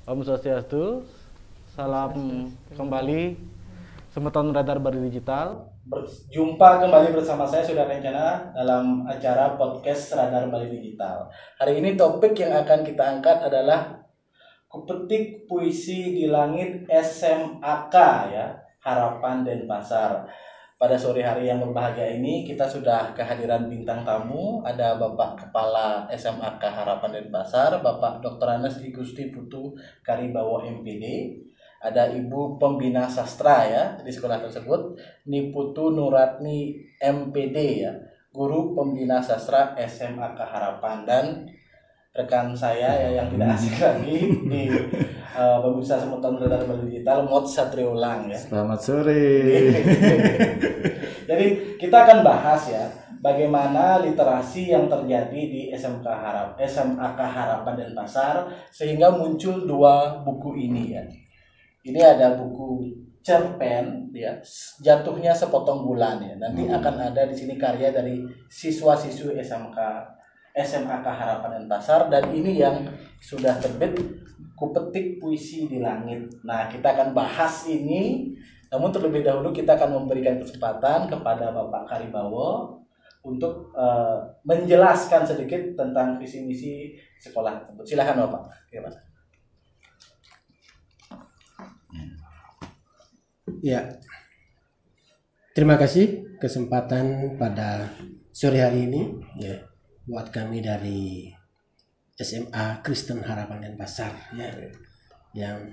Om Swastiastu, salam kembali Semeton Radar Baru Digital. Berjumpa kembali bersama saya Sudah Rencana dalam acara podcast Radar Bali Digital. Hari ini topik yang akan kita angkat adalah Kupetik Puisi di Langit SMAK ya, Harapan Denpasar. Pada sore hari yang berbahagia ini kita sudah kehadiran bintang tamu, ada Bapak Kepala SMAK Harapan Denpasar, Bapak Dr. Anes Igusti Putu Karibawo MPD, ada Ibu Pembina Sastra ya di sekolah tersebut, Niputu Nuratni MPD ya, Guru Pembina Sastra SMAK Harapan, dan rekan saya ya yang tidak asing lagi di pemirsa Semeton Radar Bali Digital, Mod Satriulang ya. Selamat sore. Jadi kita akan bahas ya bagaimana literasi yang terjadi di SMAK Harapan Denpasar sehingga muncul dua buku ini ya. Ini ada buku cerpen ya, Jatuhnya Sepotong Bulan ya. Nanti akan ada di sini karya dari siswa-siswi SMAK Harapan Denpasar, dan ini yang sudah terbit, Kupetik Puisi di Langit. Nah, kita akan bahas ini. Namun terlebih dahulu kita akan memberikan kesempatan kepada Bapak Karibawo untuk menjelaskan sedikit tentang visi misi sekolah tersebut. Silakan Bapak. Oke, Mas. Ya, terima kasih kesempatan pada sore hari ini ya, buat kami dari SMA Kristen Harapan Denpasar ya, yang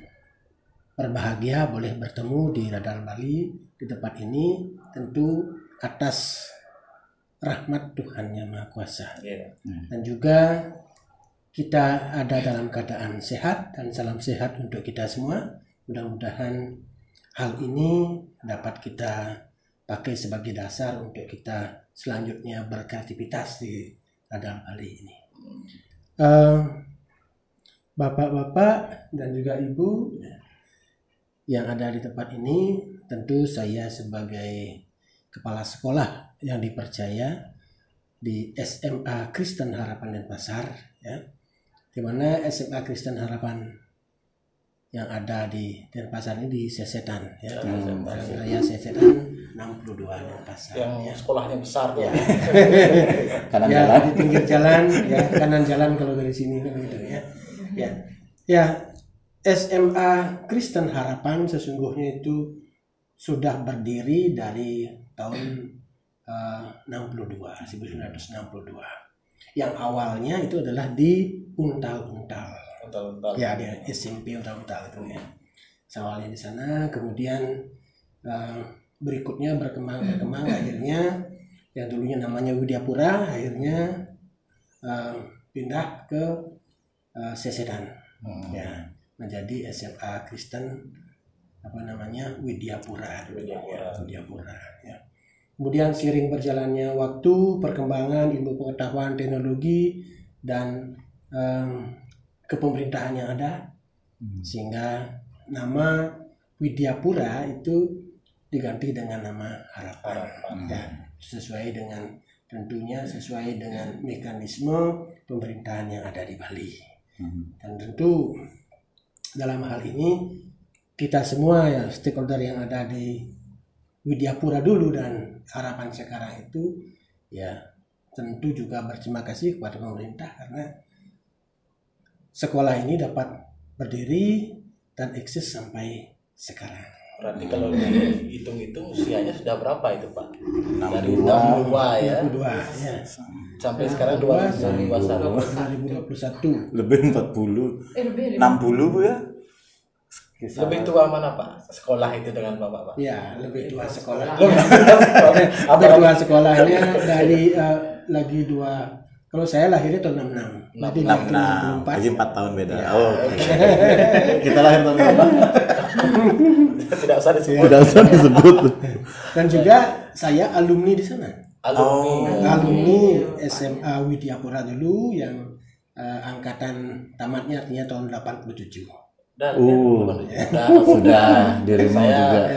berbahagia boleh bertemu di Radar Bali di tempat ini, tentu atas rahmat Tuhan Yang Maha Kuasa. Dan juga kita ada dalam keadaan sehat, dan salam sehat untuk kita semua. Mudah-mudahan hal ini dapat kita pakai sebagai dasar untuk kita selanjutnya berkreativitas di Radar Bali ini. Bapak-bapak dan juga ibu yang ada di tempat ini, tentu saya sebagai kepala sekolah yang dipercaya di SMA Kristen Harapan Denpasar ya, di mana SMA Kristen Harapan yang ada di Denpasar ini di Sesetan ya, Jalan Raya Sesetan 62 Denpasar Yang ya. sekolahnya besar tuh. Ya. Kanan Ya, jalan. di pinggir jalan ya, kanan jalan kalau dari sini gitu ya. Ya, SMA Kristen Harapan sesungguhnya itu sudah berdiri dari tahun 1962. Yang awalnya itu adalah di Untal-Untal. Ya, di SMP Untal-Untal itu ya. Awalnya di sana, kemudian berikutnya berkembang akhirnya yang dulunya namanya Widyapura akhirnya pindah ke Sesedan ya, menjadi SMA Kristen Widyapura ya. Kemudian seiring berjalannya waktu, perkembangan ilmu pengetahuan, teknologi, dan kepemerintahan yang ada, sehingga nama Widyapura itu diganti dengan nama Harapan. Ya, sesuai dengan mekanisme pemerintahan yang ada di Bali. Dan tentu dalam hal ini kita semua ya, stakeholder yang ada di Widyapura dulu dan Harapan sekarang itu ya, tentu juga berterima kasih kepada pemerintah karena sekolah ini dapat berdiri dan eksis sampai sekarang. Berarti kalau dihitung-hitung usianya sudah berapa itu Pak? Dari 62 ya 62 ya. sampai sekarang 2021. Lebih 40. 60 Bu ya? Lebih tua mana Pak? Sekolah itu dengan Bapak Pak? Ya, lebih tua sekolah. Apa Lebih tua sekolahnya dari lagi dua. Kalau saya lahirnya tahun 66. Nanti 66. 64. Lagi 4 tahun beda. Ya. Oh. Kita lahir tahun berapa? Tidak usah disebut. Tidak usah disebut. Dan juga saya alumni di sana. Alumni. SMA Widyapura dulu yang angkatan tamatnya artinya tahun 87. Dan Sudah dirimu juga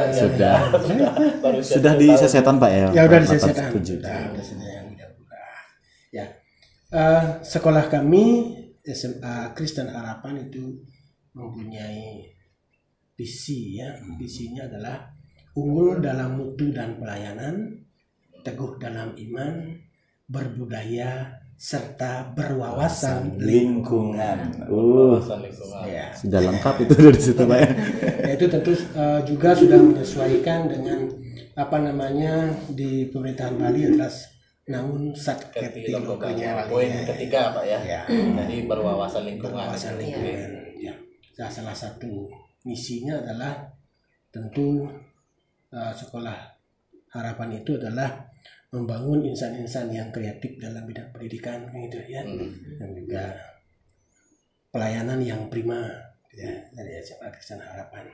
sudah di Sesetan Pak ya? Ya udah di Sesetan. 47. Ya. Sekolah kami SMA Kristen Harapan itu mempunyai visi ya. Visinya adalah unggul dalam mutu dan pelayanan, teguh dalam iman, berbudaya serta berwawasan lingkungan. Wawasan lingkungan. ya. Sudah lengkap itu dari situ Pak ya. Ya, itu tentu juga sudah menyesuaikan dengan di pemerintahan Bali adalah namun satketi logonya Poin ketiga Pak ya. Ya. Jadi berwawasan lingkungan. Berwawasan lingkungan. Ya. Nah, salah satu misinya adalah tentu sekolah harapan itu adalah membangun insan-insan yang kreatif dalam bidang pendidikan gitu ya, dan juga pelayanan yang prima ya dari SMA Kristen Harapan.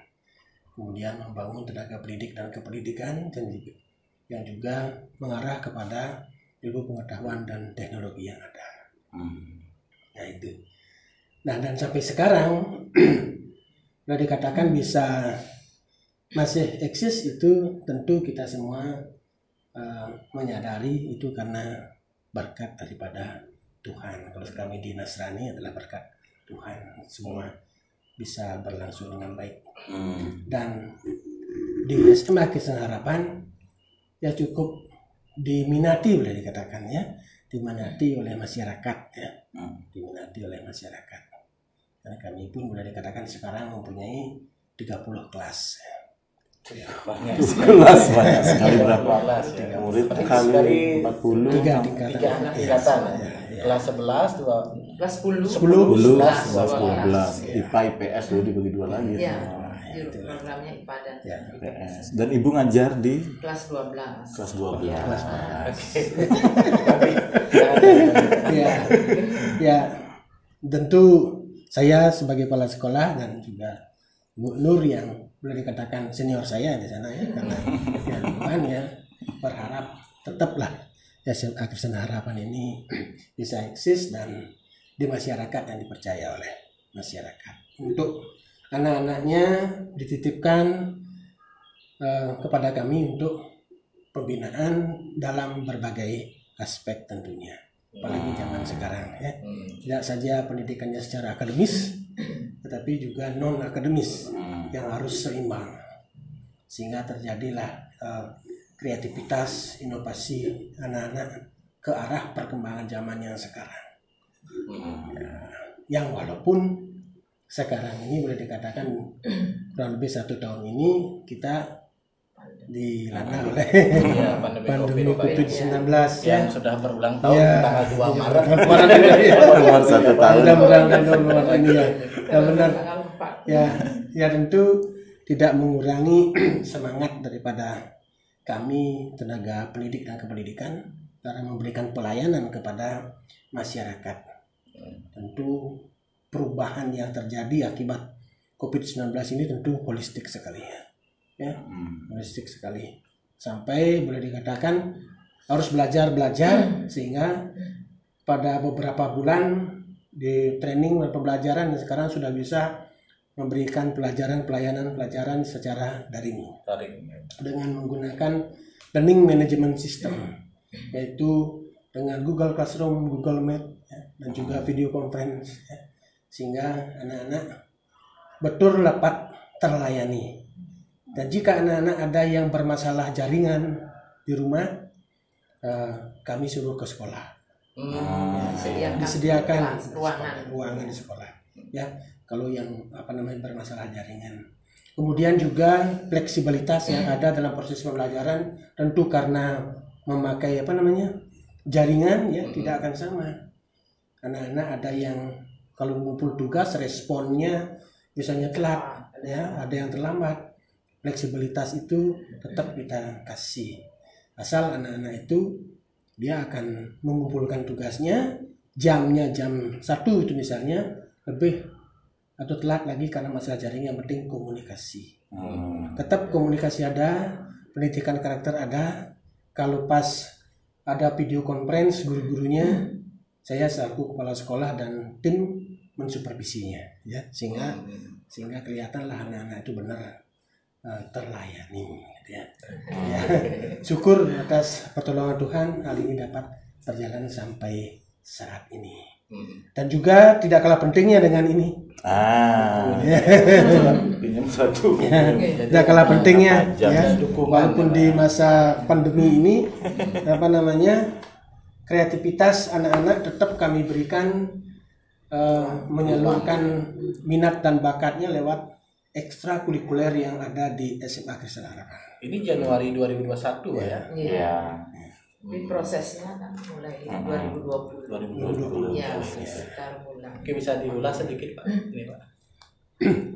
Kemudian membangun tenaga pendidik dan kependidikan dan yang juga mengarah kepada ilmu pengetahuan dan teknologi yang ada. Nah itu. Nah dan sampai sekarang sudah dikatakan bisa masih eksis, itu tentu kita semua menyadari itu karena berkat daripada Tuhan. Kalau kami di Nasrani adalah berkat Tuhan, semua bisa berlangsung dengan baik. Dan di SMA Kristen Harapan ya cukup diminati, boleh dikatakan ya, diminati oleh masyarakat ya, diminati oleh masyarakat. Dan kami pun boleh dikatakan sekarang mempunyai 30 kelas. Banyak Kelas banyak sekali berapa? kelas ya. Murid Berarti kali dari 40. Tiga tingkatan. tiga tingkatan. Ya. Kelas 11, dua Kelas 10. 10, 11, 12. IPA, IPS dulu dibagi dua lagi. Ya, itu. programnya IPA dan Ya. IPS. Dan Ibu ngajar di kelas 12. kelas 12. Ya. Ya, ya, tentu saya sebagai kepala sekolah dan juga Bu Nur yang boleh dikatakan senior saya di sana ya, karena ya lingkungan ya berharap tetaplah SMA Kristen Harapan ini bisa eksis dan di masyarakat yang dipercaya oleh masyarakat. Untuk anak-anaknya dititipkan kepada kami untuk pembinaan dalam berbagai aspek tentunya. Apalagi zaman sekarang ya. Tidak saja pendidikannya secara akademis, tetapi juga non akademis yang harus seimbang, sehingga terjadilah kreativitas, inovasi anak-anak ke arah perkembangan zaman yang sekarang. Yang walaupun sekarang ini boleh dikatakan kurang lebih 1 tahun ini kita dilanda oleh Ya, pandemi COVID-19 yang ya. sudah berulang tahun Ya. tanggal 2 Maret. Umur 1 tahun. Mudah-mudahan ini ya. Ya benar. Ya tentu tidak mengurangi semangat daripada kami tenaga pendidik dan kependidikan karena memberikan pelayanan kepada masyarakat. Tentu perubahan yang terjadi akibat COVID-19 ini tentu holistik sekali ya, holistik sekali. Sampai boleh dikatakan harus belajar sehingga pada beberapa bulan di training dan pembelajaran sekarang sudah bisa memberikan pelajaran secara daring dengan menggunakan learning management system, yaitu dengan Google Classroom, Google Meet ya, dan juga video conference ya, sehingga anak-anak betul dapat terlayani. Dan jika anak-anak ada yang bermasalah jaringan di rumah, kami suruh ke sekolah. Disediakan ruangan di sekolah ya, kalau yang bermasalah jaringan. Kemudian juga fleksibilitas yang ada dalam proses pembelajaran tentu karena memakai jaringan ya tidak akan sama. Anak-anak ada yang kalau mengumpul tugas responnya misalnya telat ya, ada yang terlambat. Fleksibilitas itu tetap kita kasih, asal anak-anak itu dia akan mengumpulkan tugasnya jamnya jam 1 itu misalnya lebih atau telat lagi karena masalah jaring, yang penting komunikasi. Tetap komunikasi ada, pendidikan karakter ada. Kalau pas ada video conference guru-gurunya, saya selaku kepala sekolah dan tim mensupervisinya ya, sehingga kelihatanlah anak-anak itu benar terlayani ya. Ya. Syukur atas pertolongan Tuhan hal ini dapat berjalan sampai saat ini. Dan juga tidak kalah pentingnya dengan ini. Pinjam satu. Tidak kalah pentingnya Jam ya. Walaupun di masa pandemi ini kreativitas anak-anak tetap kami berikan menyalurkan minat dan bakatnya lewat ekstrakurikuler yang ada di SMA Kristen Harapan. Ini Januari 2021 ya? Iya. Tapi prosesnya kan mulai 2020. 2020. Ya, sekitar bulan. Oke, bisa diulas sedikit Pak? Ini Pak.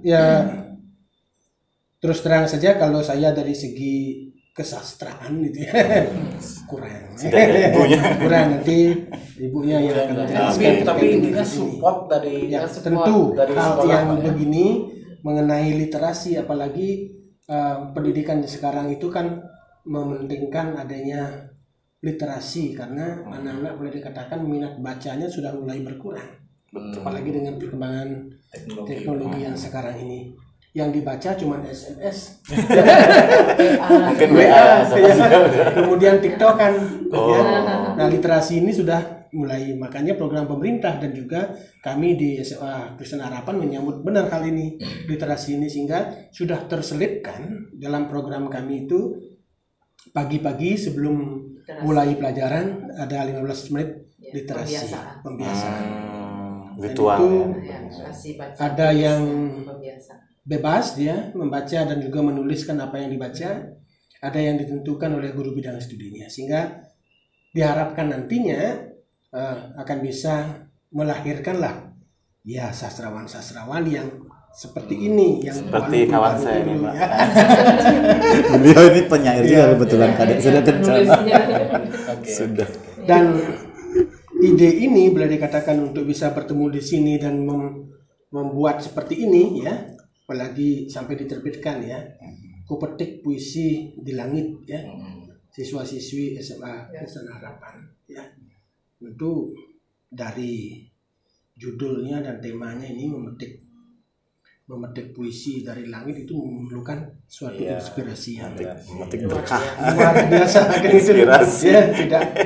Ya, terus terang saja kalau saya dari segi kesastraan gitu ya kurang. Kurang, nanti ibunya yang akan menjelaskan. Tapi intinya ini. support dari Ya, support tentu dari hal sekolah, yang Pak, ya. begini mengenai literasi, apalagi pendidikan sekarang itu kan mementingkan adanya literasi karena anak-anak boleh dikatakan minat bacanya sudah mulai berkurang. Apalagi dengan perkembangan teknologi yang sekarang ini. Yang dibaca cuma SMS, Mungkin WA. kemudian TikTok kan. Ya. Nah, literasi ini sudah mulai, makanya program pemerintah dan juga kami di SMA Kristen Harapan menyambut benar hal ini, literasi ini, sehingga sudah terselipkan dalam program kami itu pagi-pagi sebelum mulai pelajaran ada 15 menit literasi pembiasaan. Dan Ritual. itu Ya, kasih baca. ada yang Pembiasaan. bebas dia membaca dan juga menuliskan apa yang dibaca, ada yang ditentukan oleh guru bidang studinya, sehingga diharapkan nantinya akan bisa melahirkanlah ya sastrawan-sastrawan yang seperti ini, yang Seperti walaupun kawan baru saya dulu, nih, Pak. ya. Beliau ini penyair juga kebetulan kadang sudah kencang. Nulisnya. Oke. Sudah. Dan ide ini boleh dikatakan untuk bisa bertemu di sini dan membuat seperti ini ya, apalagi sampai diterbitkan ya, kupetik puisi di langit ya, siswa-siswi SMA Kristen Harapan ya. Tentu dari judulnya dan temanya ini memetik puisi dari langit itu memerlukan suatu inspirasi yang Memetik berkah. luar biasa kan itu Inspirasi. ya,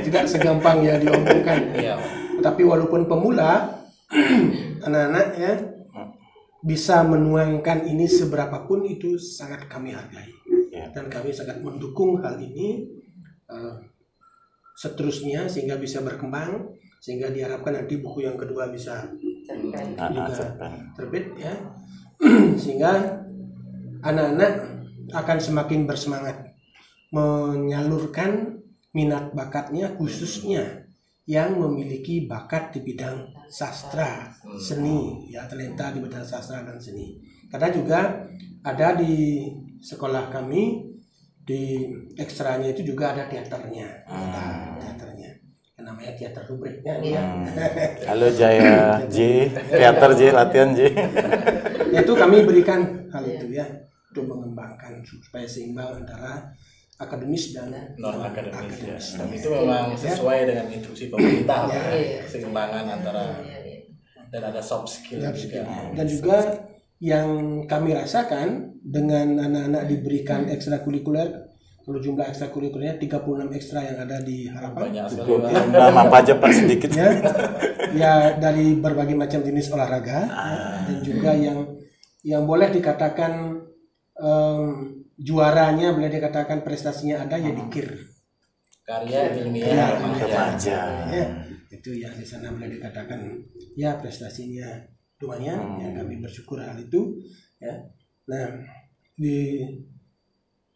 tidak segampang ya diomongkan. Iya. Tapi walaupun pemula anak-anak ya bisa menuangkan ini seberapapun itu sangat kami hargai dan kami sangat mendukung hal ini seterusnya sehingga bisa berkembang, sehingga diharapkan nanti buku yang kedua bisa juga terbit ya. Sehingga anak-anak akan semakin bersemangat menyalurkan minat bakatnya, khususnya yang memiliki bakat di bidang sastra, seni, ya talenta di bidang sastra dan seni. Karena juga ada di sekolah kami di ekstranya itu juga ada teaternya, ada teaternya, yang namanya teater rubriknya. Ya. Halo Jaya J, teater J, latihan J. Itu kami berikan hal itu ya untuk mengembangkan supaya seimbang antara akademis dan Non akademis ya. Dan itu memang sesuai dengan instruksi pemerintah Pak. Keseimbangan antara dan ada soft skill juga. Dan juga yang kami rasakan dengan anak-anak diberikan ekstrakurikuler, kalau jumlah ekstrakurikulernya 36 ekstra yang ada di Harapan Banyak sekali Pak. Nama apa aja Pak sedikit. ya dari berbagai macam jenis olahraga dan juga yang boleh dikatakan juaranya, boleh dikatakan prestasinya ada ya dikir Karya ilmiah remaja. ya, itu yang di sana boleh dikatakan ya prestasinya lumayan ya, kami bersyukur hal itu ya. Nah, di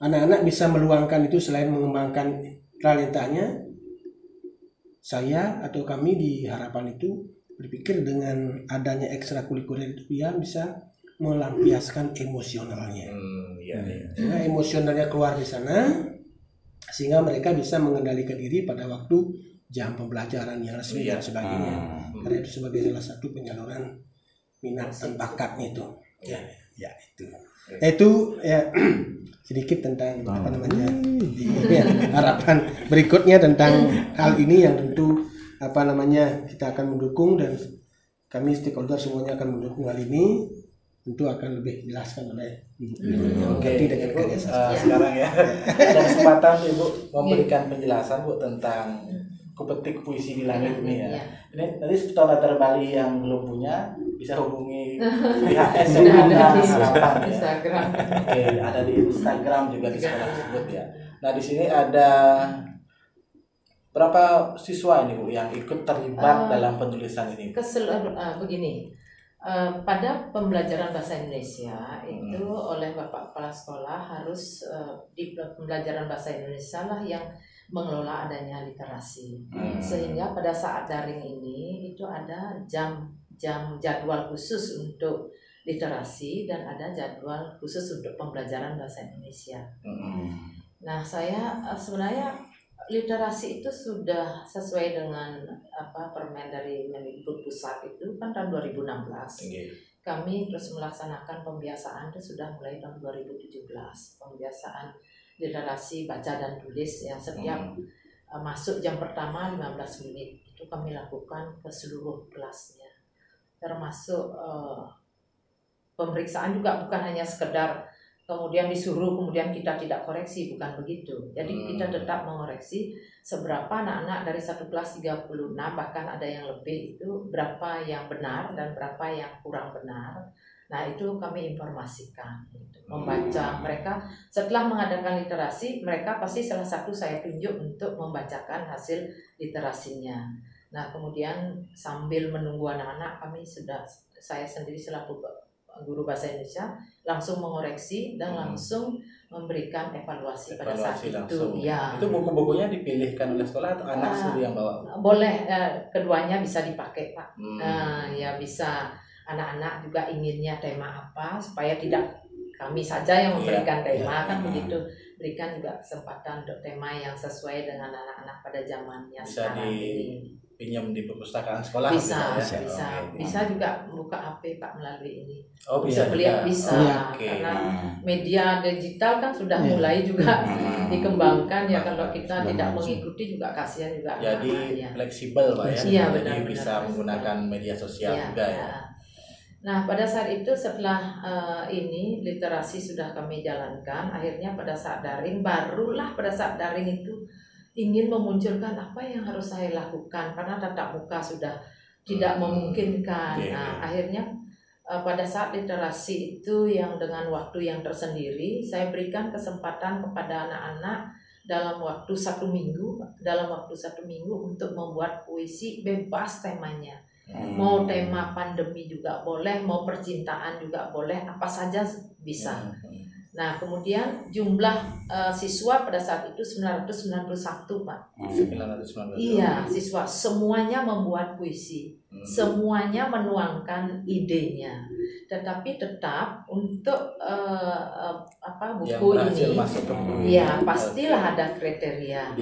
anak-anak bisa meluangkan itu selain mengembangkan talentanya, saya atau kami di Harapan itu berpikir dengan adanya ekstrakurikuler itu ya bisa melampiaskan emosionalnya. Sehingga emosionalnya keluar di sana, sehingga mereka bisa mengendalikan diri pada waktu jam pembelajaran yang resmi dan sebagainya. Karena itu sebagai salah satu penyaluran minat dan bakatnya itu. Ya itu. Itu ya sedikit tentang apa namanya di harapan berikutnya tentang hal ini yang tentu apa namanya kita akan mendukung, dan kami stakeholder semuanya akan mendukung hal ini. Tentu akan lebih dijelaskan oleh Ibu yang mengerti dengan karya sastra. Sekarang ya ada kesempatan Ibu memberikan penjelasan Bu tentang Kupetik Puisi di Langit ini ya. Iya. Ini tadi Semeton Radar Bali yang belum punya bisa hubungi pihak Sudah SMA ada di Harapan ya. Instagram. Oke, ada di Instagram juga di sekolah tersebut ya. Nah di sini ada berapa siswa ini Bu yang ikut terlibat dalam penulisan ini? Begini, pada pembelajaran bahasa Indonesia itu oleh Bapak Kepala Sekolah harus di pembelajaran bahasa Indonesia lah yang mengelola adanya literasi. Sehingga pada saat daring ini itu ada jadwal khusus untuk literasi dan ada jadwal khusus untuk pembelajaran bahasa Indonesia. Nah, saya sebenarnya literasi itu sudah sesuai dengan permen dari Mendikbud Pusat itu kan tahun 2016. Kami terus melaksanakan pembiasaan itu sudah mulai tahun 2017. Pembiasaan literasi baca dan tulis yang setiap masuk jam pertama 15 menit itu kami lakukan ke seluruh kelasnya. Termasuk pemeriksaan juga bukan hanya sekedar kemudian disuruh, kemudian kita tidak koreksi, bukan begitu. Jadi kita tetap mengoreksi seberapa anak-anak dari satu kelas 36, bahkan ada yang lebih itu berapa yang benar dan berapa yang kurang benar. Nah itu kami informasikan, gitu. Membaca mereka setelah mengadakan literasi, mereka pasti salah satu saya tunjuk untuk membacakan hasil literasinya. Nah kemudian sambil menunggu anak-anak saya sendiri selaku guru bahasa Indonesia langsung mengoreksi dan langsung memberikan evaluasi pada saat langsung. itu. Ya. Itu buku-bukunya dipilihkan oleh sekolah atau anak sendiri yang bawa? Boleh, keduanya bisa dipakai Pak. Ya bisa anak-anak juga inginnya tema apa supaya tidak kami saja yang memberikan tema kan begitu. Berikan juga kesempatan untuk tema yang sesuai dengan anak-anak pada zamannya sekarang ini. Pinjam di perpustakaan sekolah bisa juga buka HP Pak melalui ini. Bisa lihat bisa karena media digital kan sudah mulai juga dikembangkan ya. Kalau kita tidak mengikuti juga kasihan juga. Jadi fleksibel Pak ya. Iya, Jadi benar, bisa menggunakan media sosial juga ya. Nah pada saat itu setelah ini literasi sudah kami jalankan, akhirnya pada saat daring pada saat daring itu ingin memunculkan apa yang harus saya lakukan karena tatap muka sudah tidak memungkinkan. Nah, akhirnya pada saat literasi itu yang dengan waktu yang tersendiri, saya berikan kesempatan kepada anak-anak dalam waktu 1 minggu untuk membuat puisi bebas temanya. Mau tema pandemi juga boleh, mau percintaan juga boleh, apa saja bisa. Nah, kemudian jumlah siswa pada saat itu 991, Pak. 991. Iya, siswa semuanya membuat puisi. Semuanya menuangkan idenya. Tetapi tetap untuk buku ini ya pastilah ada kriteria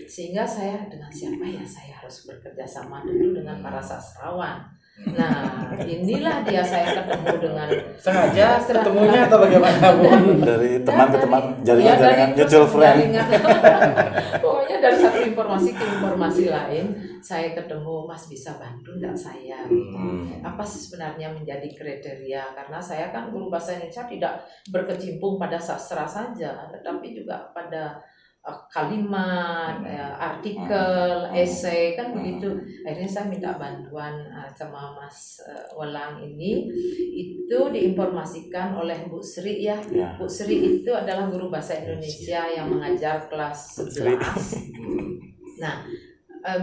sehingga saya dengan siapa ya saya harus bekerja sama dulu dengan para sastrawan. Nah, inilah dia saya ketemu dengan sengaja ketemunya atau bagaimana Bu? Dari teman ke teman, jaringan mutual friend. Pokoknya dari satu informasi ke informasi lain, saya ketemu Mas bisa bantu enggak saya? Apa sih sebenarnya menjadi kriteria? Karena saya kan guru bahasa Indonesia tidak berkecimpung pada sastra saja, tetapi juga pada kalimat, artikel, esai kan begitu. Akhirnya saya minta bantuan sama Mas Welang ini, itu diinformasikan oleh Bu Sri ya. Bu Sri itu adalah guru bahasa Indonesia yang mengajar kelas 11. Nah,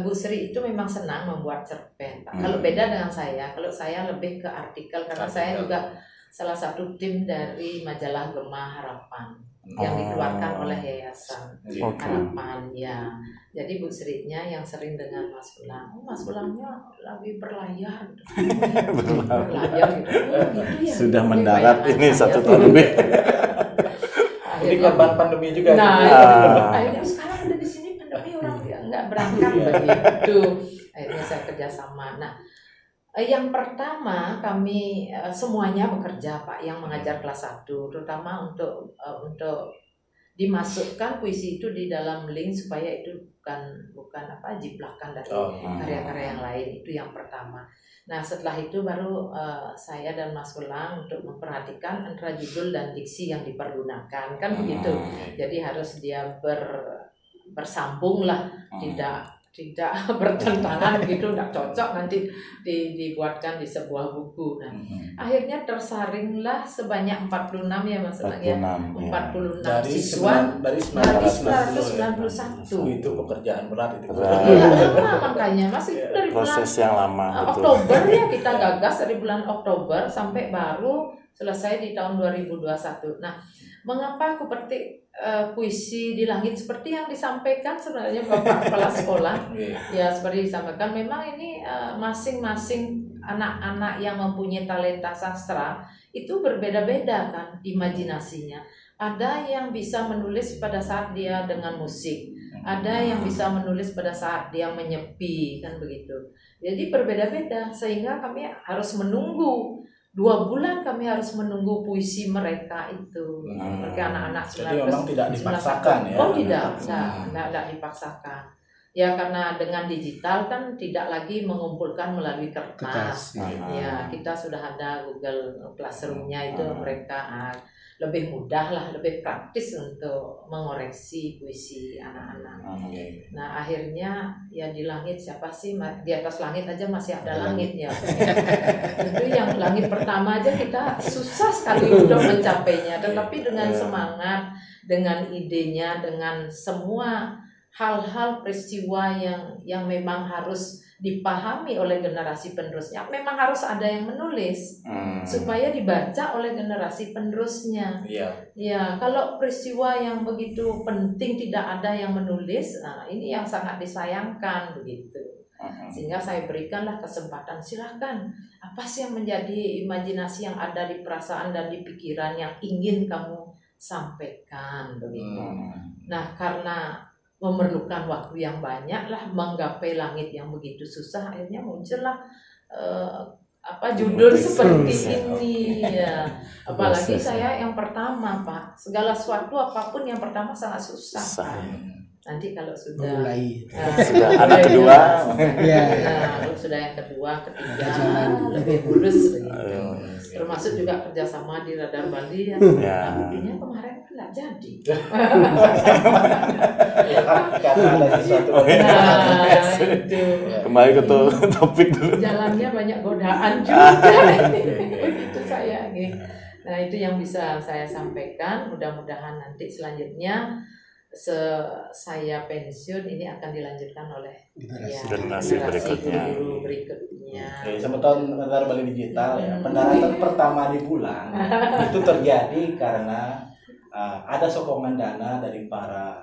Bu Sri itu memang senang membuat cerpen, Pak. Kalau beda dengan saya, kalau saya lebih ke artikel karena saya juga salah satu tim dari majalah Gema Harapan yang dikeluarkan oleh Yayasan Harapan ya. Jadi Bu Sri-nya yang sering dengan Mas Ulang. Mas Ulangnya lagi berlayar gitu. Berlayar gitu. Ya. Sudah mendarat ini 1 tahun lebih. Jadi korban pandemi juga. Nah, akhirnya sekarang ada di sini pandemi orang nggak berangkat begitu. Akhirnya saya kerjasama. Nah, yang pertama kami semuanya bekerja Pak yang mengajar kelas 1 terutama untuk dimasukkan puisi itu di dalam link supaya itu bukan jiplakan dari karya-karya yang lain, itu yang pertama. Nah setelah itu baru saya dan Mas Ulang untuk memperhatikan antara judul dan diksi yang dipergunakan kan begitu. Jadi harus dia bersambung lah, tidak bertentangan gitu, tidak cocok nanti dibuatkan di sebuah buku. Nah, akhirnya tersaringlah sebanyak 46 ya Mas ya, 46 siswa dari 991. Itu pekerjaan berat itu. Iya, makanya masih dari Proses bulan yang lama. Oktober ya kita gagas dari bulan Oktober sampai baru selesai di tahun 2021. Nah, mengapa aku petik puisi di langit seperti yang disampaikan sebenarnya Bapak Kepala Sekolah? Ya seperti disampaikan, memang ini masing-masing anak-anak yang mempunyai talenta sastra itu berbeda-beda kan imajinasinya. Ada yang bisa menulis pada saat dia dengan musik, ada yang bisa menulis pada saat dia menyepi, kan begitu. Jadi berbeda-beda, sehingga kami harus menunggu 2 bulan, kami harus menunggu puisi mereka itu. Mereka anak-anak 19. Jadi memang tidak dipaksakan ya? Oh tidak dipaksakan. Ya karena dengan digital kan tidak lagi mengumpulkan melalui kertas. Ya kita sudah ada Google Classroom-nya itu, mereka lebih mudah lah, lebih praktis untuk mengoreksi puisi anak-anak. Nah akhirnya ya di langit siapa sih, di atas langit aja masih ada langit ya. Itu yang langit pertama aja kita susah sekali untuk mencapainya, tetapi dengan semangat, dengan idenya, dengan semua hal-hal peristiwa yang memang harus dipahami oleh generasi penerusnya, memang harus ada yang menulis supaya dibaca oleh generasi penerusnya. Ya, kalau peristiwa yang begitu penting tidak ada yang menulis, nah ini yang sangat disayangkan begitu. Sehingga saya berikanlah kesempatan, silakan apa sih yang menjadi imajinasi yang ada di perasaan dan di pikiran yang ingin kamu sampaikan begitu. Nah, karena memerlukan waktu yang banyak lah menggapai langit yang begitu susah, akhirnya muncullah judul seperti ini ya. Apalagi saya yang pertama Pak, segala sesuatu apapun yang pertama sangat susah. Nanti kalau sudah mulai anak kedua sudah yang kedua, ketiga lebih mulus begitu. Termasuk juga kerjasama di Radar Bali ya. Buktinya kemarin kan nggak jadi. Karena ada sesuatu. Itu. Kembali ke topik dulu. Jalannya banyak godaan juga. Itu saya nih. Nah itu yang bisa saya sampaikan. Mudah-mudahan nanti selanjutnya saya pensiun ini akan dilanjutkan oleh generasi guru berikutnya. Sebetulnya Radar Bali Digital ya, pendaratan pertama di bulan itu terjadi karena ada sokongan dana dari para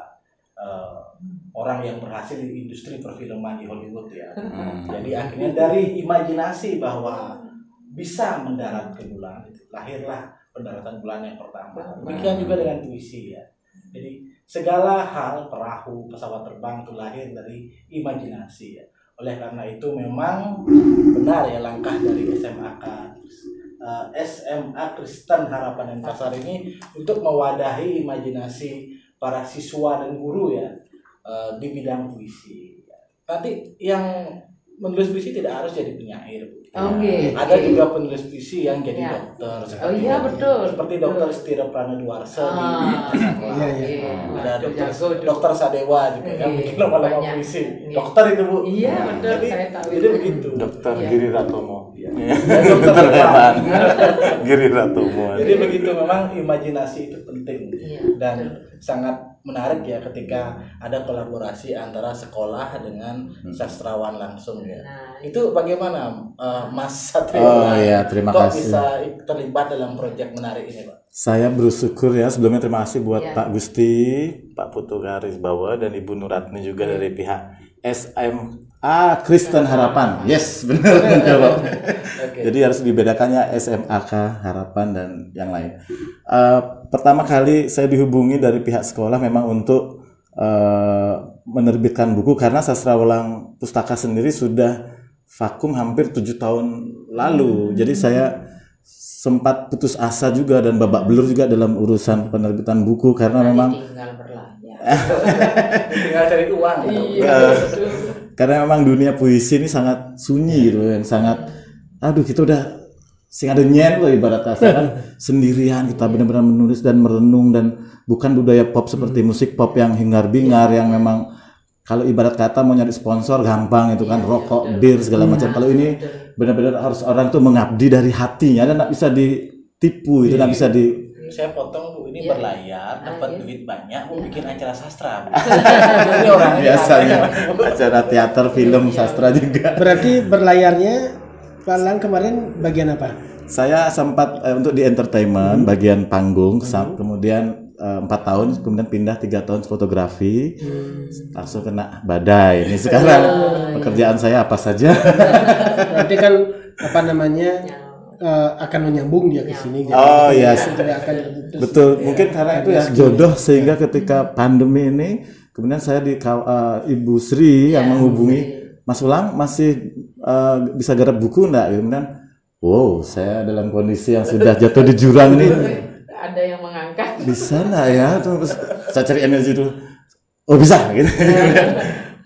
orang yang berhasil di industri perfilman di Hollywood ya. Jadi akhirnya dari imajinasi bahwa bisa mendarat ke bulan, lahirlah pendaratan bulan yang pertama. Demikian juga dengan puisi ya. Jadi segala hal, perahu, pesawat terbang itu lahir dari imajinasi ya. Oleh karena itu memang benar ya langkah dari SMA Kristen Harapan Denpasar ini untuk mewadahi imajinasi para siswa dan guru ya di bidang puisi. Tadi yang menulis puisi tidak harus jadi penyair. Ada juga penulis puisi yang jadi dokter. Seperti Dokter Stira Pranaduarsa ada Dokter Sadewa juga yang bikin lama-lama puisi. Dokter itu Bu. Iya betul. Jadi, saya tahu. Jadi begitu. Dokter Giri Ratomo. Dokter Giri Ratomo. Jadi begitu, memang imajinasi itu penting dan sangat menarik ya ketika ada kolaborasi antara sekolah dengan sastrawan langsung ya. Itu bagaimana Mas Satrio? Terima kok kasih. bisa terlibat dalam proyek menarik ini Pak? Saya bersyukur ya, sebelumnya terima kasih buat Pak Gusti, Pak Putu Karisbawa dan Ibu Nuratni juga dari pihak SMA Kristen Harapan. Yes, benar. Jadi harus dibedakannya SMAK Harapan dan yang lain. Pertama kali saya dihubungi dari pihak sekolah memang untuk menerbitkan buku karena Sastrawulan Pustaka sendiri sudah vakum hampir 7 tahun lalu. Jadi saya sempat putus asa juga dan babak belur juga dalam urusan penerbitan buku karena memang tinggal cari uang. Karena memang dunia puisi ini sangat sunyi gitu, yang sangat kita udah sing ada nyen loh ibarat kata kan sendirian kita benar-benar menulis dan merenung dan bukan budaya pop seperti musik pop yang hingar-bingar yang memang kalau ibarat kata mau nyari sponsor gampang itu kan rokok, bir segala macam. Kalau ini benar-benar harus orang tuh mengabdi dari hatinya dan nggak bisa ditipu itu nggak bisa di. Saya potong Bu, ini berlayar, dapat duit banyak, mau bikin acara sastra. Ini orang Biasanya acara teater, film, sastra juga. Berarti berlayarnya Pak Lang kemarin bagian apa? Saya sempat untuk di entertainment bagian panggung, kemudian 4 tahun, kemudian pindah 3 tahun fotografi, langsung kena badai. Ini sekarang pekerjaan saya apa saja. Berarti kan apa namanya akan menyambung dia ke sini. Oh iya, akan betul. Mungkin karena itu ya jodoh sehingga ketika pandemi ini, kemudian saya di Ibu Sri yang menghubungi Mas Ulang masih bisa garap buku enggak? Kemudian, wow, saya dalam kondisi yang sudah jatuh di jurang nih. Ada yang mengangkat. Bisa enggak ya? Terus saya cari energi dulu. Oh bisa, gitu.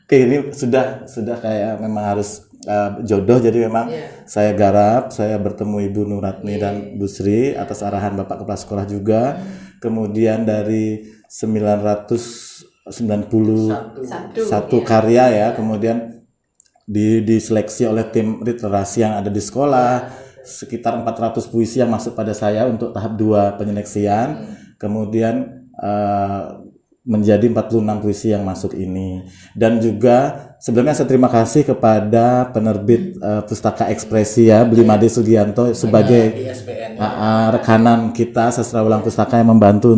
Oke, ini sudah kayak memang harus jodoh. Jadi memang saya garap, saya bertemu Ibu Nuratni dan Bu Sri atas arahan Bapak Kepala Sekolah juga. Kemudian dari 991 karya ya, kemudian diseleksi oleh tim literasi yang ada di sekolah, sekitar 400 puisi yang masuk pada saya untuk tahap 2 penyeleksian, kemudian menjadi 46 puisi yang masuk ini. Dan juga sebelumnya saya terima kasih kepada penerbit Pustaka Ekspresi ya, Blimade Sugianto sebagai rekanan kita Sastra Ulang Pustaka yang membantu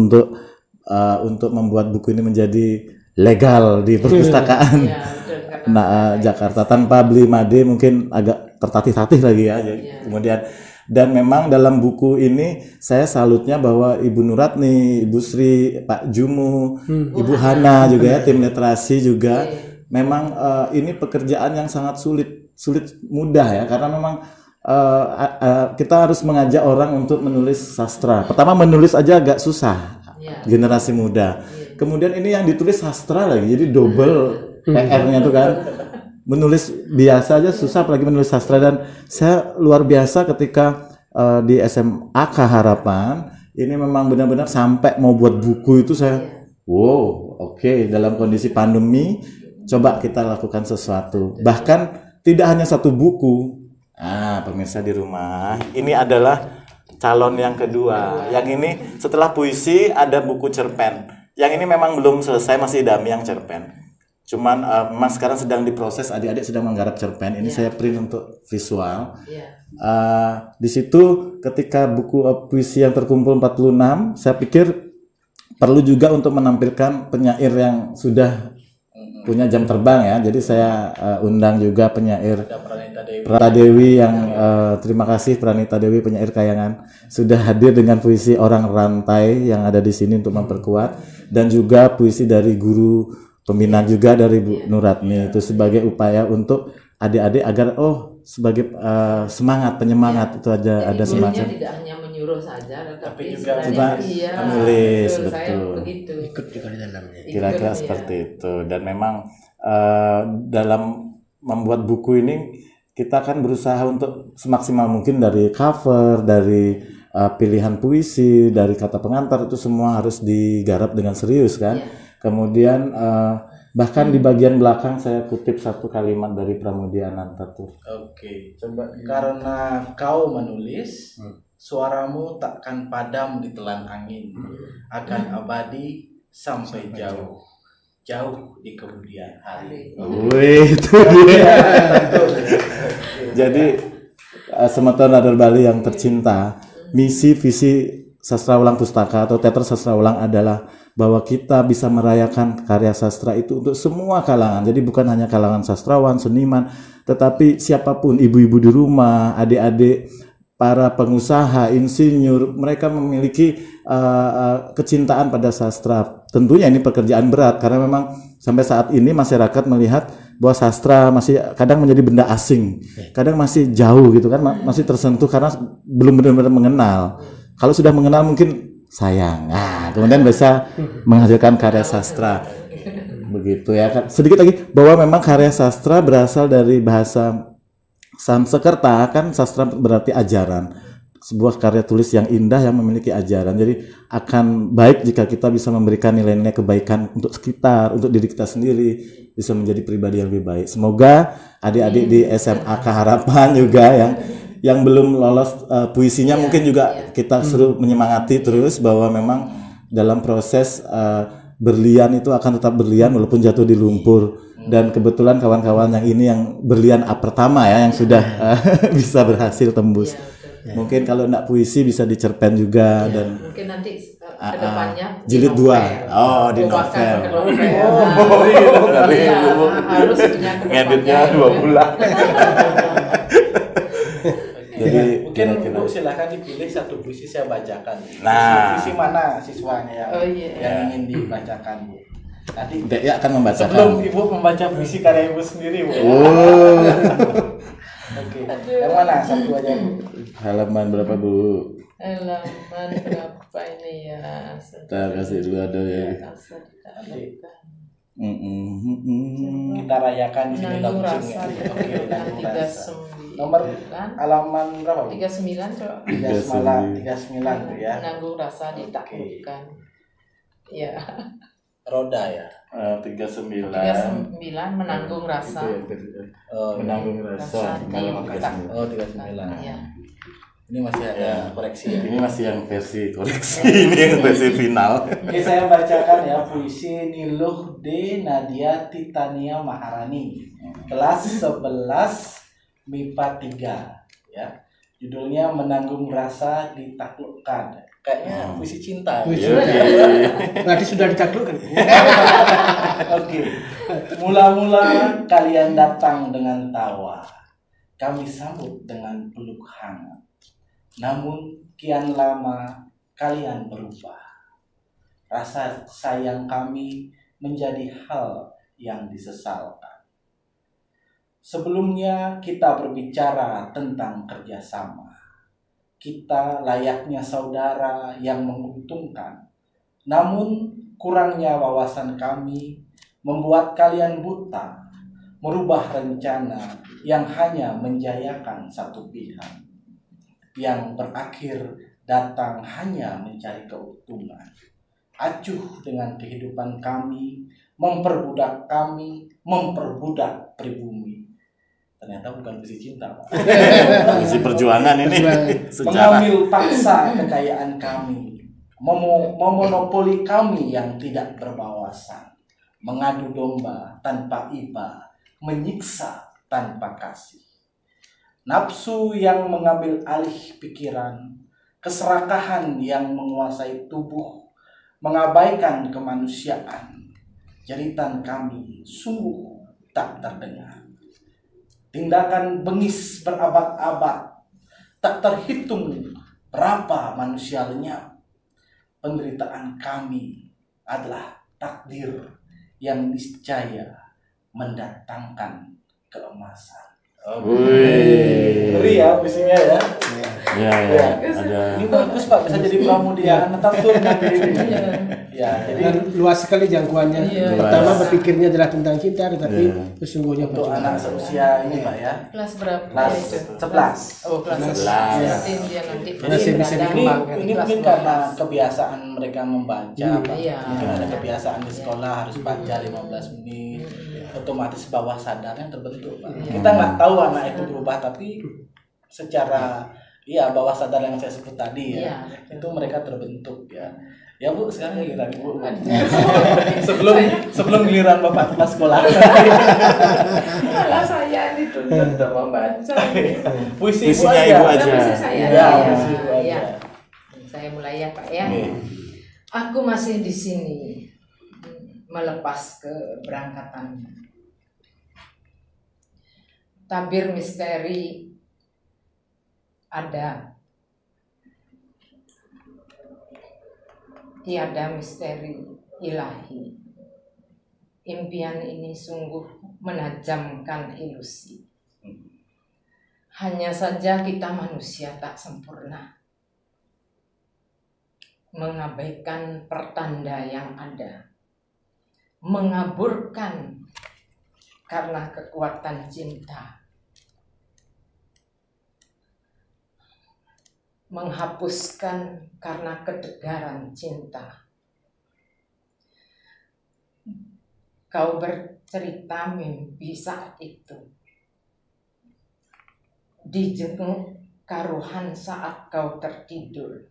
untuk membuat buku ini menjadi legal di perpustakaan. Jakarta. Tanpa Blimade mungkin agak tertatih-tatih lagi ya. Kemudian dan memang dalam buku ini saya salutnya bahwa Ibu Nuratni, Ibu Sri, Pak Jumu, Ibu Hana juga ya, tim literasi juga memang ini pekerjaan yang sangat sulit mudah ya, karena memang kita harus mengajak orang untuk menulis sastra. Pertama menulis aja agak susah, generasi muda. Kemudian ini yang ditulis sastra lagi, jadi double PR-nya tuh kan. Menulis biasa aja susah, apalagi menulis sastra. Dan saya luar biasa ketika di SMA Harapan ini memang benar-benar sampai mau buat buku itu saya oke, dalam kondisi pandemi coba kita lakukan sesuatu. Bahkan tidak hanya satu buku. Pemirsa di rumah, ini adalah calon yang kedua. Yang ini setelah puisi ada buku cerpen. Yang ini memang belum selesai, masih dami yang cerpen. Cuman memang sekarang sedang diproses, adik-adik sedang menggarap cerpen. Ini saya print untuk visual. Di situ ketika buku puisi yang terkumpul 46, saya pikir perlu juga untuk menampilkan penyair yang sudah punya jam terbang ya. Jadi saya undang juga penyair Pranita Dewi yang terima kasih Pranita Dewi, penyair Kayangan, sudah hadir dengan puisi Orang Rantai yang ada di sini untuk memperkuat, dan juga puisi dari guru pembinaan juga dari Bu Nuratni itu sebagai upaya untuk adik-adik agar sebagai semangat, penyemangat itu aja ada semacam. Tidak hanya menyuruh saja, tapi juga sebenarnya menulis, betul. betul. Saya begitu. Ikut juga di dalamnya. Kira-kira seperti itu. Dan memang dalam membuat buku ini kita kan berusaha untuk semaksimal mungkin dari cover, dari pilihan puisi, dari kata pengantar, itu semua harus digarap dengan serius kan. Kemudian bahkan di bagian belakang saya kutip satu kalimat dari Pramudia Anantatur. Oke, coba. Karena kau menulis, suaramu takkan padam ditelan angin, akan abadi sampai jauh di kemudian hari. Wih, itu dia. Jadi Semeton Radar Bali yang tercinta, misi visi Sastra Ulang Pustaka atau Teater Sastra Ulang adalah bahwa kita bisa merayakan karya sastra itu untuk semua kalangan. Jadi bukan hanya kalangan sastrawan, seniman, tetapi siapapun, ibu-ibu di rumah, adik-adik, para pengusaha, insinyur, mereka memiliki kecintaan pada sastra. Tentunya ini pekerjaan berat karena memang sampai saat ini masyarakat melihat bahwa sastra masih kadang menjadi benda asing, kadang masih jauh gitu kan, masih tersentuh karena belum benar-benar mengenal. Kalau sudah mengenal mungkin sayang, kemudian bisa menghasilkan karya sastra, begitu ya kan. Sedikit lagi bahwa memang karya sastra berasal dari bahasa Sanskerta, kan sastra berarti ajaran. sebuah karya tulis yang indah yang memiliki ajaran. Jadi akan baik jika kita bisa memberikan nilai-nilai kebaikan untuk sekitar, untuk diri kita sendiri, bisa menjadi pribadi yang lebih baik. Semoga adik-adik di SMA Harapan juga yang belum lolos puisinya mungkin juga kita suruh menyemangati terus bahwa memang dalam proses berlian itu akan tetap berlian walaupun jatuh di lumpur. Dan kebetulan kawan-kawan yang ini yang berlian pertama ya yang sudah bisa berhasil tembus. Mungkin kalau enggak puisi bisa dicerpen juga dan mungkin nanti kedepannya jilid 2. Oh, di novel. Harus ngeditnya 2 bulan. Jadi mungkin Bu silahkan dipilih satu puisi saya bacakan. Nah, puisi mana siswanya yang ingin dibacakan, Bu? Nanti dia akan membacakan. Sebelum Ibu membaca puisi karya Ibu sendiri, Bu. Oh. Oke. Yang mana? Satu aja, Bu. Halaman berapa, Bu? Halaman berapa ini ya? Kita kasih dulu ada ya. Kita rayakan di sini Nanggung rasa. Oke, Nanggung Rasa. 39. Nomor halaman berapa, Bu? 39 coba. 39 Bu ya. Menanggung rasa ditaklukkan. Ya. Roda ya. 39 menanggung rasa. Menanggung rasa. Oh, 39. Ya. Ini masih ada koreksi. Ini masih yang versi koreksi. Ini yang versi final. Ini saya bacakan ya puisi Niluh D. Nadia Titania Maharani, kelas 11 MIPA 3 ya. Judulnya Menanggung Rasa Ditaklukkan. Kayaknya puisi cinta. Berarti sudah ditaklukkan. Oke. Mula-mula kalian datang dengan tawa, kami sambut dengan peluk hangat. Namun kian lama kalian berubah. Rasa sayang kami menjadi hal yang disesalkan. Sebelumnya kita berbicara tentang kerjasama. Kita layaknya saudara yang menguntungkan. Namun kurangnya wawasan kami membuat kalian buta, merubah rencana yang hanya menjayakan satu pihak, yang berakhir datang hanya mencari keuntungan. Acuh dengan kehidupan kami, memperbudak pribumi. Ternyata bukan puisi cinta, Pak. Puisi perjuangan ini. Mengambil paksa kekayaan kami, memonopoli kami yang tidak berwawasan, mengadu domba tanpa iba, menyiksa tanpa kasih. Nafsu yang mengambil alih pikiran, keserakahan yang menguasai tubuh, mengabaikan kemanusiaan. Jeritan kami sungguh tak terdengar. Tindakan bengis berabad-abad, tak terhitung berapa manusia lenyap. Penderitaan kami adalah takdir yang niscaya mendatangkan keemasan. Ngeri ya puisinya ya. Ya, ada. Ini bagus Pak, bisa jadi pramudia Netatur nanti ini. Ya, jadi luas sekali jangkauannya. Pertama berpikirnya adalah tentang cinta, tetapi sesungguhnya untuk anak seusia ini Pak ya. Kelas berapa? Kelas 11. Oh, kelas 11. Nanti dia nanti masih bisa dikembangkan. Ini mungkin karena kebiasaan mereka membaca Pak. Iya. Mungkin ada kebiasaan di sekolah harus baca 15 menit. Otomatis bawah sadarnya terbentuk Pak. Kita nggak tahu anak itu berubah, tapi secara bawah sadar yang saya sebut tadi ya, itu mereka terbentuk ya. Ya Bu, sekarang giliran Bu. sebelum giliran Bapak kelas sekolah. Malah saya dituntut untuk membaca. Puisi Ibu Ibu aja. aja. Puisi saya. Puisi Ibu aja. Ya. Saya mulai ya Pak ya. Aku masih di sini melepas keberangkatannya. Tabir misteri ada. Tiada misteri ilahi. Impian ini sungguh menajamkan ilusi. Hanya saja kita manusia tak sempurna. Mengabaikan pertanda yang ada. Mengaburkan karena kekuatan cinta. menghapuskan karena ketegaran cinta. Kau bercerita mimpi saat itu, dijenguk karuhan saat kau tertidur.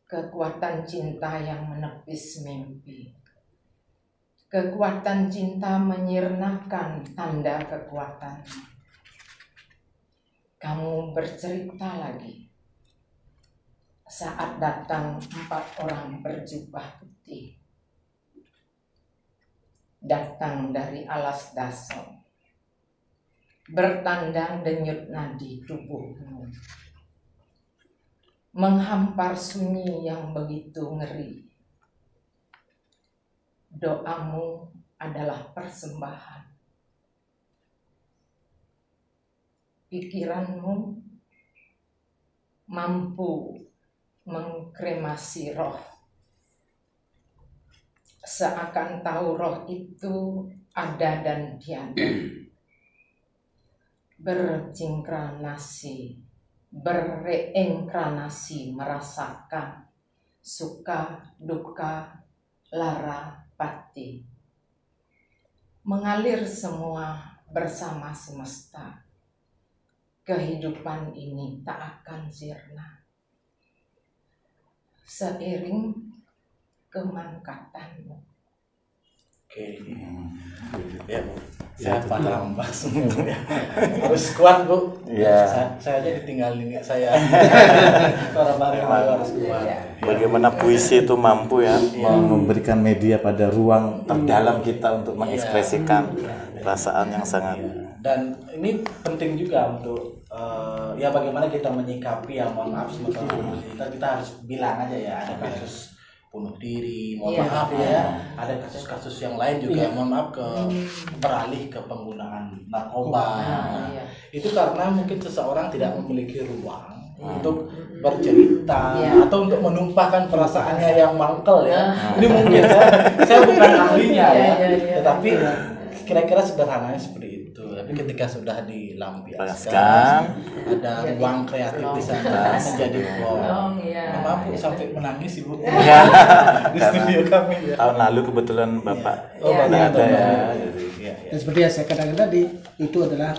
Kekuatan cinta yang menepis mimpi. Kekuatan cinta menyirnakan tanda kekuatan. Kamu bercerita lagi saat datang 4 orang berjubah putih. Datang dari alas dasar, bertanda denyut nadi tubuhmu, menghampar sunyi yang begitu ngeri. Doamu adalah persembahan. Pikiranmu mampu mengkremasi roh. Seakan tahu roh itu ada dan tiada. Bereinkarnasi merasakan suka, duka, lara, pati. Mengalir semua bersama semesta. Kehidupan ini tak akan sirna. Seiring kemangkatanmu. Oke. Ya, Bu. Saya paham Pak semuanya. Harus kuat, Bu. Iya. Saya aja ditinggalin saya. Para bareng harus kuat. Bagaimana puisi itu mampu ya memberikan media pada ruang terdalam kita untuk mengekspresikan perasaan yang sangat. Dan ini penting juga untuk ya bagaimana kita menyikapi yang mohon maaf sebetulnya kita harus bilang aja ya ada kasus bunuh diri, mohon maaf ya, ada kasus-kasus yang lain juga mohon maaf beralih ke penggunaan narkoba. Itu karena mungkin seseorang tidak memiliki ruang untuk bercerita atau untuk menumpahkan perasaannya yang mangkel ya. Ini mungkin saya bukan ahlinya ya, tetapi kira-kira sederhananya seperti itu. Tapi ketika sudah dilampiaskan, ada ruang kreatif di sana menjadi plong. Maaf sampai menangis Ibu di studio kami ya. Tahun lalu kebetulan Bapak ada ya. Dan seperti yang saya katakan tadi, itu adalah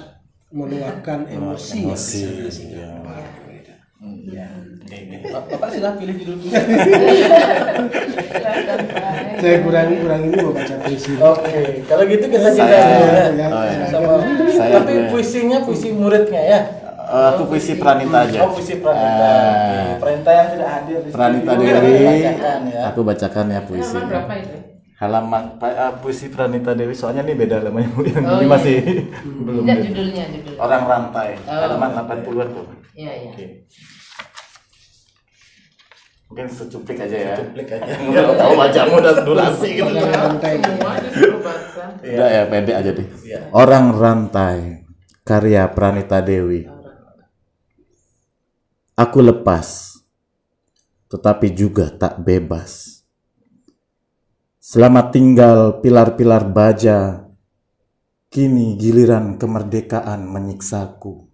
meluapkan emosi. Bapak sudah pilih judul dulu. Saya kurang ini mau baca puisi. Oke, kalau gitu kita tapi puisinya puisi muridnya ya. Aku puisi Pranita aja. Oh, puisi Pranita. Pranita yang tidak hadir di Pranita studio. Dewi. Ya. Aku bacakan ya puisi. Halaman berapa itu? Halaman puisi Pranita Dewi, soalnya ini beda halamannya Bu. Ini masih belum. Tidak, judulnya. Orang Rantai. Halaman 80-an Bu. Iya. Oke. Mungkin secuplik aja ya. Secuplik aja. Enggak tahu bacamu dan durasi gitu. Semua disuruh baca. Udah ya, pendek aja deh. Iya. Orang Rantai, karya Pranita Dewi. Aku lepas, tetapi juga tak bebas. Selamat tinggal pilar-pilar baja, kini giliran kemerdekaan menyiksaku.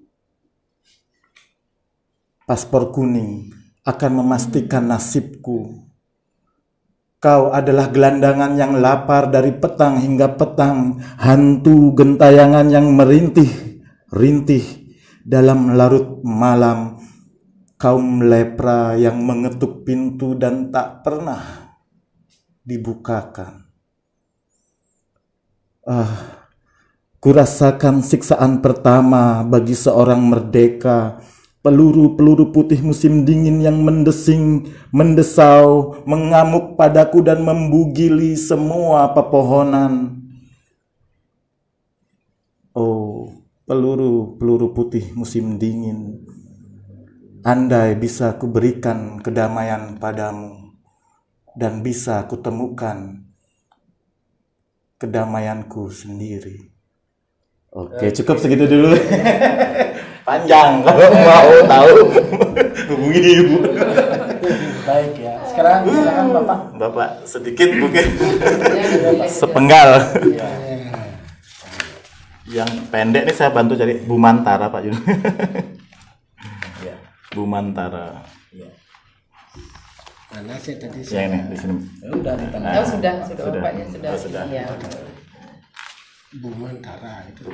Paspor kuning akan memastikan nasibku. Kau adalah gelandangan yang lapar dari petang hingga petang, hantu gentayangan yang merintih-rintih dalam larut malam, kaum lepra yang mengetuk pintu dan tak pernah dibukakan. Kurasakan siksaan pertama bagi seorang merdeka. Peluru-peluru putih musim dingin yang mendesing, mendesau, mengamuk padaku dan membugili semua pepohonan. Oh, peluru-peluru putih musim dingin, andai bisa kuberikan kedamaian padamu dan bisa kutemukan kedamaianku sendiri. Oke, cukup segitu dulu. Panjang, kalau mau tahu hubungi Ibu. Baik ya. Sekarang silakan Bapak. Bapak sedikit mungkin sepenggal. Yang pendek nih saya bantu cari Bu Mantara Pak Jun. Ya. Bu Bumantara. Iya. Mana saya tadi Ya ini di sini. Ya udah di tengah. Oh, sudah Sudah. bapaknya sudah. Oh, sudah. Iya. Bumantara itu.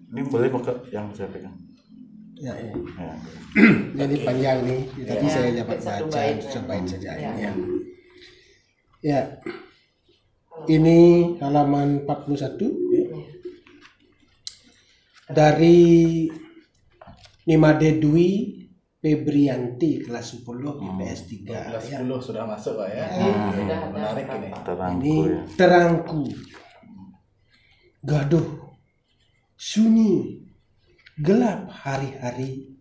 Ini boleh pakai yang saya pegang. Ya, ya. Ya. Ini panjang nih. Tadi Ya, saya dapat satu baca bait. sebaik saja. Ya. Ya. Ya. Ini halaman 41 dari Nimade Dwi Febrianti kelas 10 IPS 3. Kelas Ya. 10 sudah masuk Pak ya. Sudah ada Menarik ini. Terangku Ini ya. terangku, gaduh, sunyi, gelap hari-hari,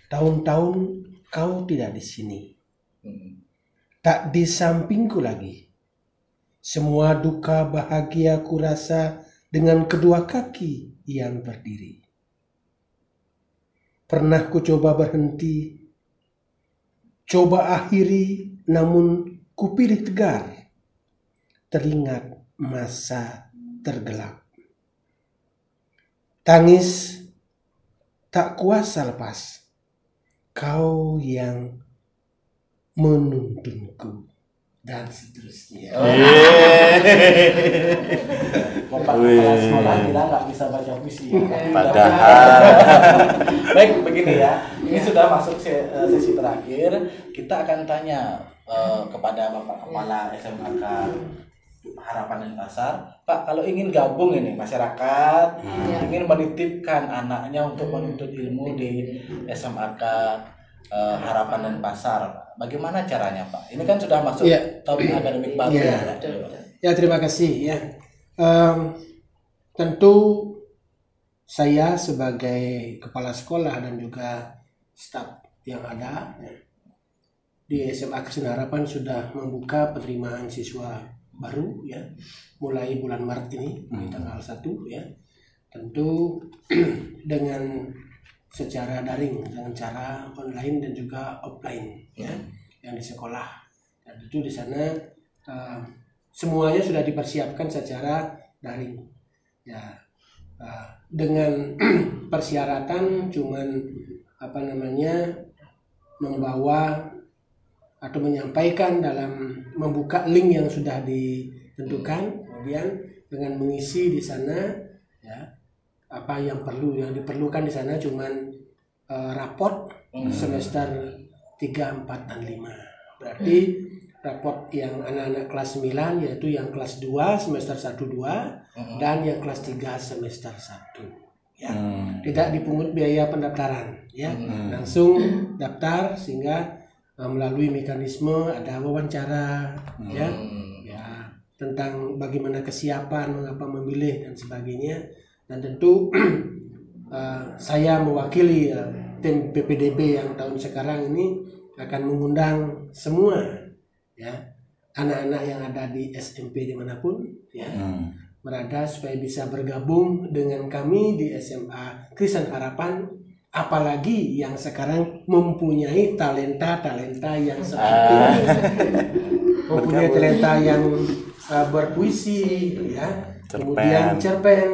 tahun-tahun kau tidak di sini, tak di sampingku lagi. Semua duka bahagia ku rasa dengan kedua kaki yang berdiri. Pernah ku coba berhenti, coba akhiri, namun ku pilih tegar. Teringat masa tergelap. Tangis tak kuasa lepas. Kau yang menuntunku. Dan seterusnya. Bapak kepala sekolah bilang nggak bisa baca puisi. Padahal. Baik, begini ya. Ini sudah masuk sesi terakhir. Kita akan tanya kepada Bapak Kepala SMAK Harapan Denpasar, Pak, kalau ingin gabung ini masyarakat ingin menitipkan anaknya untuk menuntut ilmu di SMAK Harapan Denpasar, bagaimana caranya Pak? Ini kan sudah masuk tahun akademik baru Ya. ya. Ya, terima kasih ya. Tentu saya sebagai kepala sekolah dan juga staf yang ada di SMA Kristen Harapan sudah membuka penerimaan siswa baru ya, mulai bulan Maret ini di tanggal 1 ya. Tentu dengan secara daring, dengan cara online dan juga offline ya, yang di sekolah. Dan tentu di sana semuanya sudah dipersiapkan secara daring ya, dengan persyaratan cuman membawa atau menyampaikan dalam membuka link yang sudah ditentukan, kemudian dengan mengisi di sana ya apa yang diperlukan di sana cuman raport semester 3, 4, dan 5. Berarti raport yang anak-anak kelas 9 yaitu yang kelas 2 semester 1-2 dan yang kelas 3 semester 1 ya. Tidak dipungut biaya pendaftaran ya. Langsung daftar sehingga melalui mekanisme ada wawancara ya tentang bagaimana kesiapan, mengapa memilih dan sebagainya. Dan tentu saya mewakili tim PPDB yang tahun sekarang ini akan mengundang semua ya anak-anak yang ada di SMP dimanapun ya berada supaya bisa bergabung dengan kami di SMA Kristen Harapan, apalagi yang sekarang mempunyai talenta yang seperti ini, mempunyai talenta yang berpuisi ya, kemudian cerpen,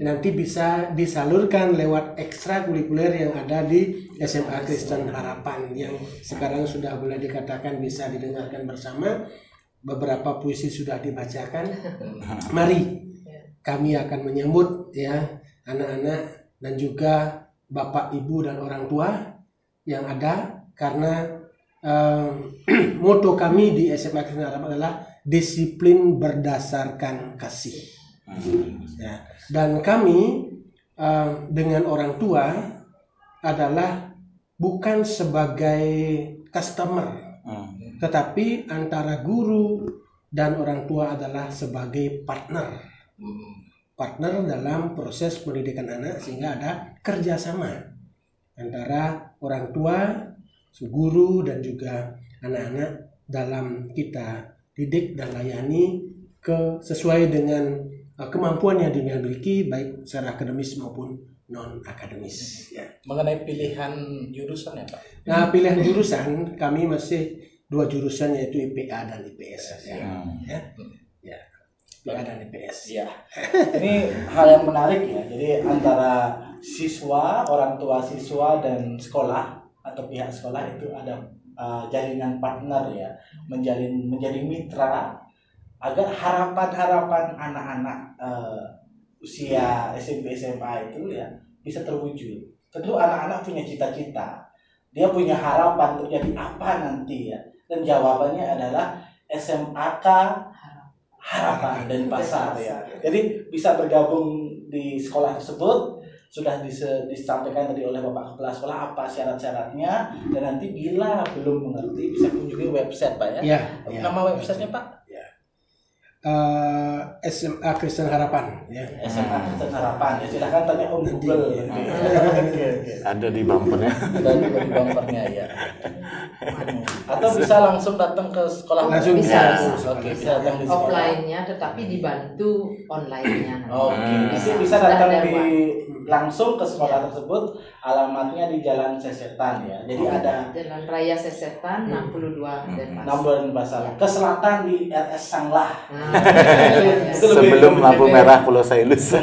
nanti bisa disalurkan lewat ekstrakurikuler yang ada di SMA Kristen Harapan yang sekarang sudah boleh dikatakan bisa didengarkan bersama. Beberapa puisi sudah dibacakan. Mari kami akan menyambut ya anak-anak dan juga bapak, ibu, dan orang tua yang ada, karena moto kami di SMA Kristen Harapan adalah disiplin berdasarkan kasih. Ya. Dan kami dengan orang tua adalah bukan sebagai customer, tetapi antara guru dan orang tua adalah sebagai partner dalam proses pendidikan anak, sehingga ada kerjasama antara orang tua, guru, dan juga anak-anak dalam kita didik dan layani sesuai dengan kemampuan yang dimiliki baik secara akademis maupun non akademis ya. Mengenai pilihan jurusan ya Pak? Nah, pilihan jurusan kami masih 2 jurusan, yaitu IPA dan IPS ya. IPA dan IPS ya. Ini hal yang menarik ya. Jadi antara siswa, orang tua siswa dan sekolah atau pihak sekolah itu ada jalinan partner ya, menjadi mitra agar harapan-harapan anak-anak usia SMP SMA itu ya bisa terwujud. Tentu anak-anak punya cita-cita, dia punya harapan untuk jadi apa nanti ya, dan jawabannya adalah SMAK Harapan dan Pasar ya. Jadi bisa bergabung di sekolah tersebut. Sudah disampaikan tadi oleh Bapak Kepala Sekolah apa syarat-syaratnya, dan nanti bila belum mengerti bisa kunjungi website Pak ya. Nama websitenya Pak? SMA Kristen Harapan ya. SMA Kristen Harapan ya, silahkan tanya Om Google. Ada di bumpernya. Ada di bumpernya ya. Atau bisa langsung datang ke sekolah. Langsung bisa. Oke, bisa datang di sekolah. Offline-nya tetapi dibantu online-nya. Oke, bisa datang langsung ke sekolah tersebut. Alamatnya di Jalan Sesetan ya. Jadi ada Jalan Raya Sesetan 62 Denpasar. Ke selatan di RS Sanglah. Sebelum lampu merah Pulau Sailus.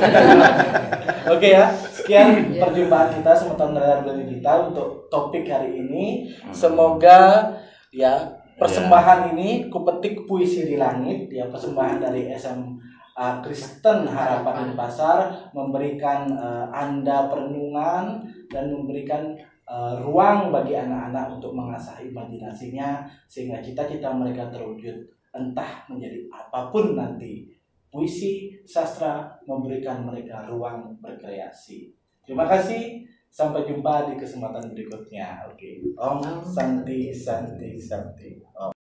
Oke ya, sekian perjumpaan kita Semeton Radar Digital untuk topik hari ini. Semoga ya persembahan ini kupetik puisi di langit ya, persembahan dari SMA Kristen Harapan Denpasar memberikan Anda perenungan dan memberikan ruang bagi anak-anak untuk mengasah imajinasinya sehingga cita-cita mereka terwujud entah menjadi apapun nanti. Puisi, sastra memberikan mereka ruang berkreasi. Terima kasih, sampai jumpa di kesempatan berikutnya. Oke. Om Santi Santi Santi. Om.